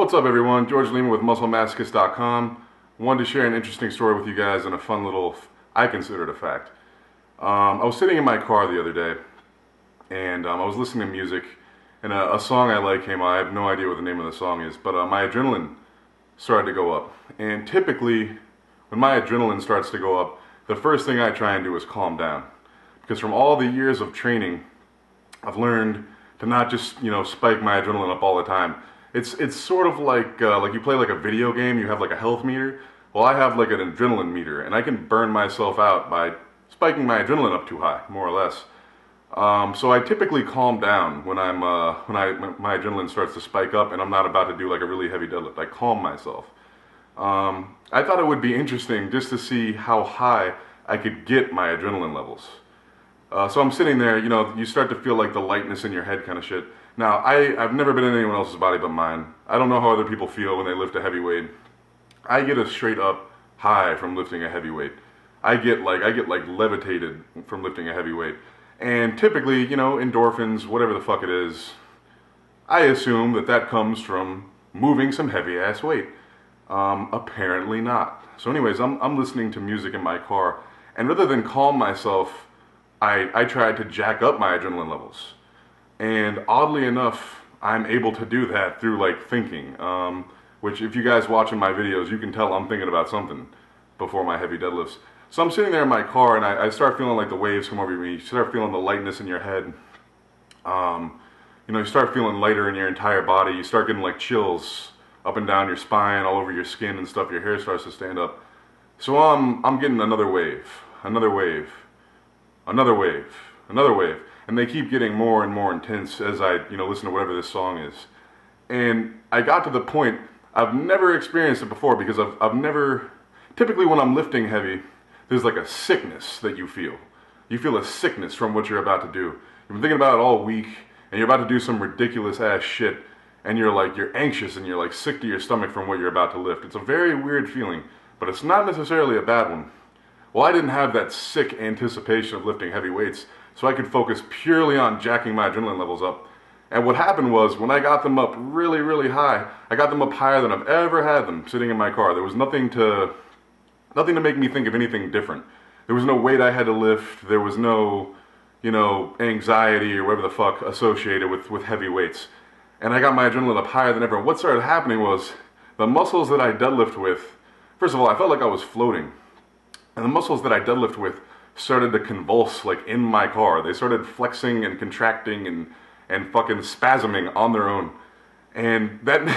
What's up, everyone? George Lima with MuscleMasochist.com. Wanted to share an interesting story with you guys and a fun little, I consider it a fact. I was sitting in my car the other day, and I was listening to music, and a song I like came on. I have no idea what the name of the song is, but my adrenaline started to go up. And typically, when my adrenaline starts to go up, the first thing I try and do is calm down. Because from all the years of training, I've learned to not just, spike my adrenaline up all the time. It's sort of like you play like a video game, you have like a health meter. Well, I have like an adrenaline meter, and I can burn myself out by spiking my adrenaline up too high, more or less. So I typically calm down when my adrenaline starts to spike up and I'm not about to do like a really heavy deadlift. I calm myself. I thought it would be interesting just to see how high I could get my adrenaline levels. So I'm sitting there, you start to feel like the lightness in your head kind of shit. Now, I've never been in anyone else's body but mine. I don't know how other people feel when they lift a heavy weight. I get a straight up high from lifting a heavy weight. I get like levitated from lifting a heavy weight. And typically, endorphins, whatever the fuck it is, I assume that comes from moving some heavy ass weight. Apparently not. So anyways, I'm listening to music in my car, and rather than calm myself, I tried to jack up my adrenaline levels. And oddly enough, I'm able to do that through like thinking, which if you guys watching my videos, you can tell I'm thinking about something before my heavy deadlifts. So I'm sitting there in my car and I start feeling like the waves come over me. You start feeling the lightness in your head. You start feeling lighter in your entire body. You start getting like chills up and down your spine, all over your skin and stuff. Your hair starts to stand up. So I'm getting another wave, another wave, another wave, another wave. And they keep getting more and more intense as I, listen to whatever this song is. And I got to the point, I've never experienced it before because I've never, typically when I'm lifting heavy, there's like a sickness that you feel. You feel a sickness from what you're about to do. You've been thinking about it all week, and you're about to do some ridiculous ass shit, and you're anxious and you're like sick to your stomach from what you're about to lift. It's a very weird feeling, but it's not necessarily a bad one. Well, I didn't have that sick anticipation of lifting heavy weights, so I could focus purely on jacking my adrenaline levels up. And what happened was, when I got them up really, really high, I got them up higher than I've ever had them sitting in my car. There was nothing to make me think of anything different. There was no weight I had to lift. There was no, anxiety or whatever the fuck associated with heavy weights. And I got my adrenaline up higher than ever. And what started happening was, the muscles that I deadlift with, first of all, I felt like I was floating. And the muscles that I deadlift with started to convulse like in my car. They started flexing and contracting and fucking spasming on their own. And that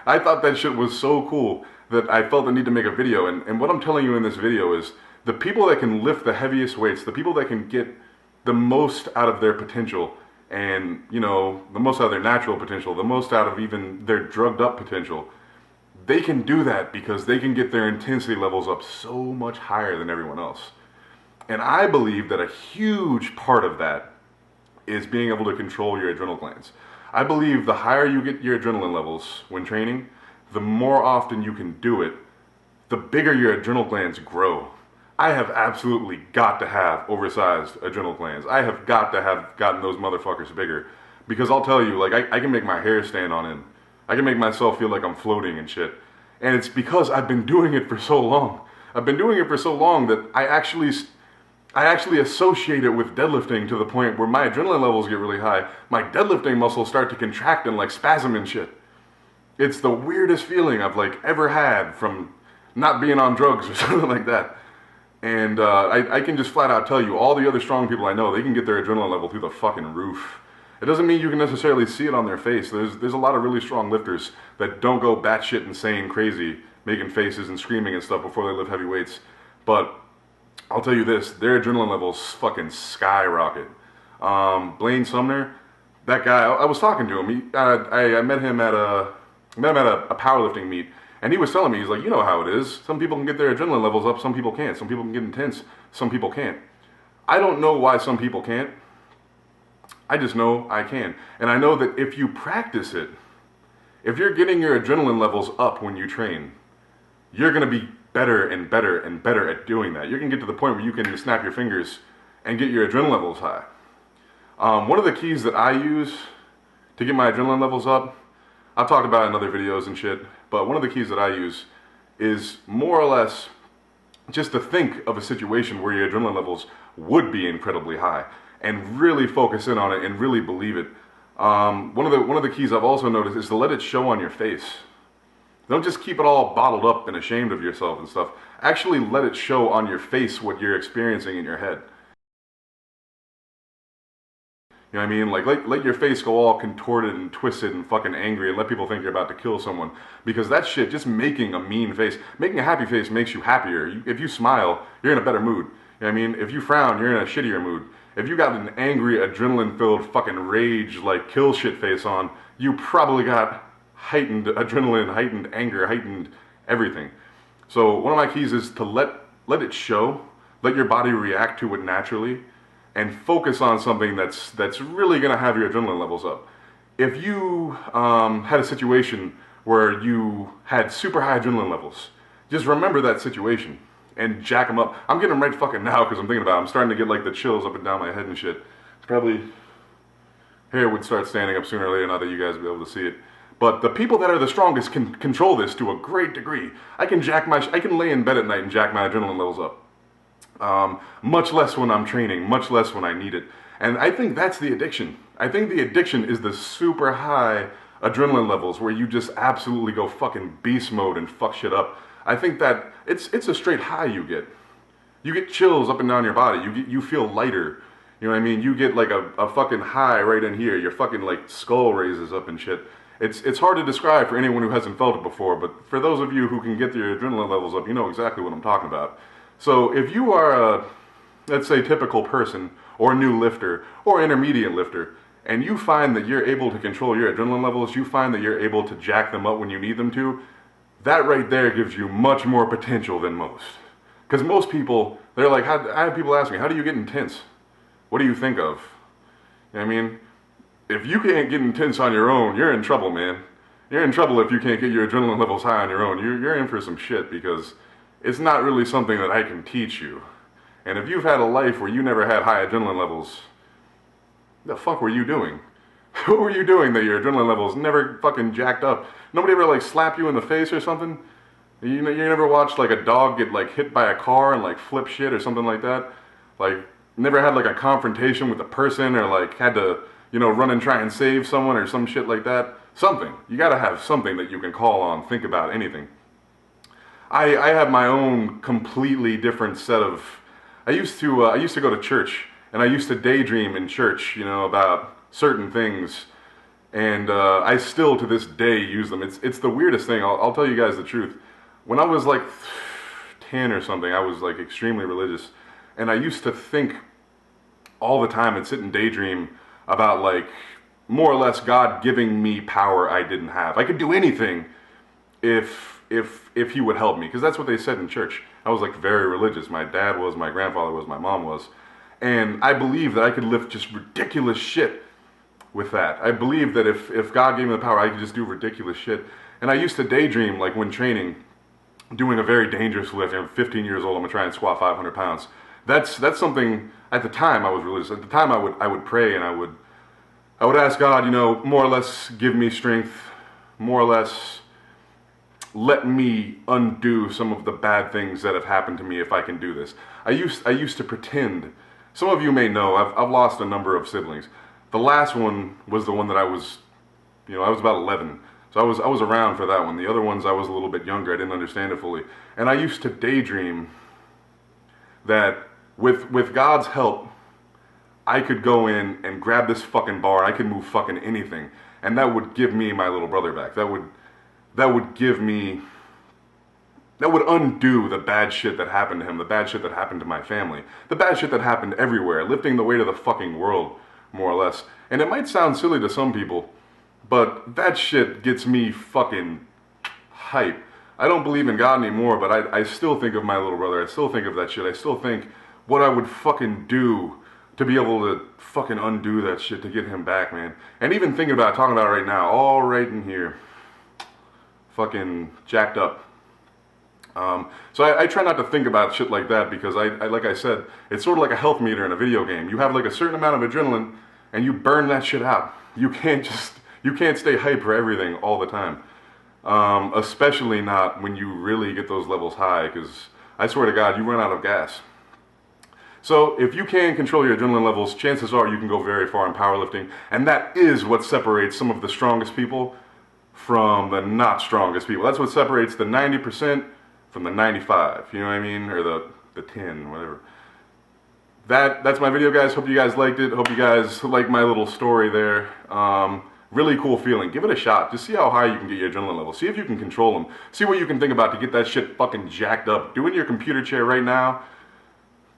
I thought that shit was so cool that I felt the need to make a video. And what I'm telling you in this video is the people that can lift the heaviest weights, the people that can get the most out of their potential and, the most out of their natural potential, the most out of even their drugged up potential, they can do that because they can get their intensity levels up so much higher than everyone else. And I believe that a huge part of that is being able to control your adrenal glands. I believe the higher you get your adrenaline levels when training, the more often you can do it, the bigger your adrenal glands grow. I have absolutely got to have oversized adrenal glands. I have got to have gotten those motherfuckers bigger. Because I'll tell you, I can make my hair stand on end. I can make myself feel like I'm floating and shit. And it's because I've been doing it for so long. I've been doing it for so long that I actually associate it with deadlifting to the point where my adrenaline levels get really high. My deadlifting muscles start to contract and like spasm and shit. It's the weirdest feeling I've ever had from not being on drugs or something like that. And I can just flat out tell you, all the other strong people I know, they can get their adrenaline level through the fucking roof. It doesn't mean you can necessarily see it on their face. There's a lot of really strong lifters that don't go batshit insane crazy, making faces and screaming and stuff before they lift heavy weights. But I'll tell you this, their adrenaline levels fucking skyrocket. Blaine Sumner, that guy, I was talking to him. I met him at a powerlifting meet, and he was telling me, he's like, you know how it is. Some people can get their adrenaline levels up, some people can't. Some people can get intense, some people can't. I don't know why some people can't. I just know I can. And I know that if you practice it, if you're getting your adrenaline levels up when you train, you're going to be better and better and better at doing that. You're going to get to the point where you can snap your fingers and get your adrenaline levels high. One of the keys that I use to get my adrenaline levels up, I've talked about it in other videos and shit, but one of the keys that I use is more or less just to think of a situation where your adrenaline levels would be incredibly high and really focus in on it and really believe it. One of the keys I've also noticed is to let it show on your face. Don't just keep it all bottled up and ashamed of yourself and stuff. Actually let it show on your face what you're experiencing in your head. You know what I mean? Like, let your face go all contorted and twisted and fucking angry and let people think you're about to kill someone. Because that shit, just making a mean face, making a happy face makes you happier. If you smile, you're in a better mood. You know what I mean? If you frown, you're in a shittier mood. If you got an angry, adrenaline-filled fucking rage, like kill shit face on, you probably got heightened adrenaline, heightened anger, heightened everything. So one of my keys is to let it show, let your body react to it naturally, and focus on something that's really gonna have your adrenaline levels up. If you had a situation where you had super high adrenaline levels, just remember that situation and jack them up. I'm getting them right fucking now because I'm thinking about it. I'm starting to get like the chills up and down my head and shit. Probably hair would start standing up sooner or later now that you guys will be able to see it. But the people that are the strongest can control this to a great degree. I can lay in bed at night and jack my adrenaline levels up. Much less when I'm training, much less when I need it. And I think that's the addiction. I think the addiction is the super high adrenaline levels where you just absolutely go fucking beast mode and fuck shit up. I think that it's a straight high you get. You get chills up and down your body. You feel lighter. You know what I mean? You get like a fucking high right in here. Your fucking like skull raises up and shit. It's hard to describe for anyone who hasn't felt it before, but for those of you who can get your adrenaline levels up, you know exactly what I'm talking about. So if you are a, let's say, typical person, or new lifter, or intermediate lifter, and you find that you're able to control your adrenaline levels, you find that you're able to jack them up when you need them to, that right there gives you much more potential than most. Because most people, they're like, I have people ask me, how do you get intense? What do you think of? You know what I mean? If you can't get intense on your own, you're in trouble, man. You're in trouble if you can't get your adrenaline levels high on your own. You're in for some shit because it's not really something that I can teach you. And if you've had a life where you never had high adrenaline levels, the fuck were you doing? What were you doing that your adrenaline levels never fucking jacked up? Nobody ever like slapped you in the face or something? You never watched like a dog get like hit by a car and like flip shit or something like that? Like never had like a confrontation with a person or like had to, run and try and save someone or some shit like that? Something. You gotta have something that you can call on, think about, anything. I have my own completely different set of. I used to go to church and I used to daydream in church, about certain things, and I still to this day use them. It's the weirdest thing. I'll tell you guys the truth. When I was like 10 or something, I was like extremely religious, and I used to think all the time and sit and daydream about like more or less God giving me power I didn't have. I could do anything if he would help me, because that's what they said in church. I was like very religious. My dad was, my grandfather was, my mom was, and I believed that I could lift just ridiculous shit with that. I believed that if God gave me the power, I could just do ridiculous shit. And I used to daydream, like when training, doing a very dangerous lift. I'm 15 years old. I'm gonna try and squat 500 pounds. That's something. At the time, I was religious. At the time, I would pray and I would ask God, more or less give me strength, more or less let me undo some of the bad things that have happened to me if I can do this. I used to pretend. Some of you may know I've lost a number of siblings. The last one was the one that I was about 11. So I was around for that one. The other ones I was a little bit younger. I didn't understand it fully. And I used to daydream that with God's help, I could go in and grab this fucking bar. I could move fucking anything. And that would give me my little brother back. That would undo the bad shit that happened to him, the bad shit that happened to my family, the bad shit that happened everywhere, lifting the weight of the fucking world, more or less. And it might sound silly to some people, but that shit gets me fucking hype. I don't believe in God anymore, but I still think of my little brother. I still think of that shit. I still think what I would fucking do to be able to fucking undo that shit to get him back, man. And even thinking about it, talking about it right now, all right in here, fucking jacked up. So I try not to think about shit like that because like I said, it's sort of like a health meter in a video game. You have like a certain amount of adrenaline and you burn that shit out. You can't You can't stay hype for everything all the time. Especially not when you really get those levels high, because I swear to God, you run out of gas. So if you can control your adrenaline levels, chances are you can go very far in powerlifting, and that is what separates some of the strongest people from the not strongest people. That's what separates the 90% from the 95, you know what I mean? Or the 10, whatever. That's my video, guys. Hope you guys liked it. Hope you guys like my little story there. Really cool feeling. Give it a shot. Just see how high you can get your adrenaline levels. See if you can control them. See what you can think about to get that shit fucking jacked up. Do it in your computer chair right now.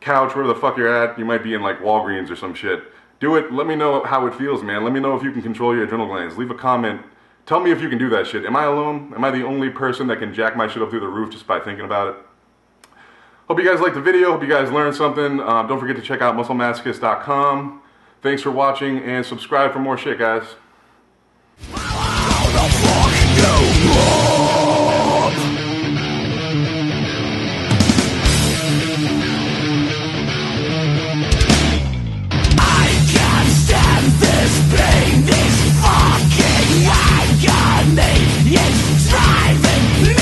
Couch, wherever the fuck you're at. You might be in like Walgreens or some shit. Do it. Let me know how it feels, man. Let me know if you can control your adrenal glands. Leave a comment. Tell me if you can do that shit. Am I alone? Am I the only person that can jack my shit up through the roof just by thinking about it? Hope you guys liked the video. Hope you guys learned something. Don't forget to check out musclemasochist.com. Thanks for watching, and subscribe for more shit, guys.